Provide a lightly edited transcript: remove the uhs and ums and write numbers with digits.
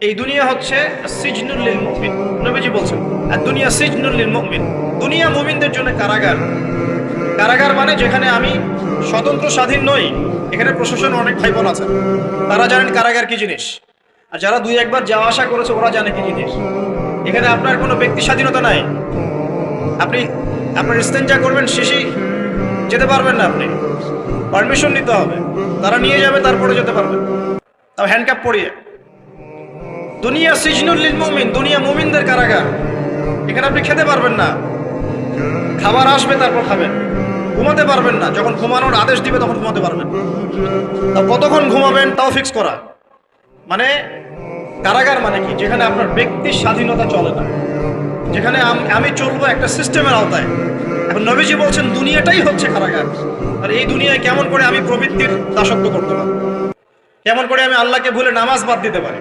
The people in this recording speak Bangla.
এই দুনিয়া হচ্ছে সিজনুল লিল মুমিন। নবীজি বলছেন আর দুনিয়া সিজনুল লিল মুমিন, দুনিয়া মুমিনদের জন্য কারাগার। কারাগার মানে যেখানে আমি স্বতন্ত্র স্বাধীন নই। এখানে প্রশাসন অনেক ভাই বোন আছেন, তারা জানেন কারাগার কি জিনিস, আর যারা দুই একবার যাওয়া আসা করেছে ওরা জানে কি জিনিস। এখানে আপনার কোনো ব্যক্তি স্বাধীনতা নাই। আপনি আপনার ইস্তেঞ্জা করবেন, শিশি যেতে পারবেন না, আপনি পারমিশন নিতে হবে, তারা নিয়ে যাবে, তারপরে যেতে পারবেন, তাও হ্যান্ডকাপ পরিয়ে। দুনিয়া সিজনুল লিল মুমিন, দুনিয়া মুমিনদের কারাগার। এখানে আপনি খেতে পারবেন না, খাবার আসবে তারপর খাবেন। ঘুমাতে পারবেন না, যখন ঘুমানোর আদেশ দিবে তখন ঘুমাতে পারবেন। তা কতক্ষণ ঘুমাবেন তাও ফিক্স করা। মানে কারাগার মানে কি? যেখানে আপনার ব্যক্তির স্বাধীনতা চলে না, যেখানে আমি চলবো একটা সিস্টেমের আওতায়। এখন নবীজি বলছেন দুনিয়াটাই হচ্ছে কারাগার। আর এই দুনিয়ায় কেমন করে আমি প্রবৃত্তির দাসত্ব করতে পারি, কেমন করে আমি আল্লাহকে ভুলে নামাজ বাদ দিতে পারি,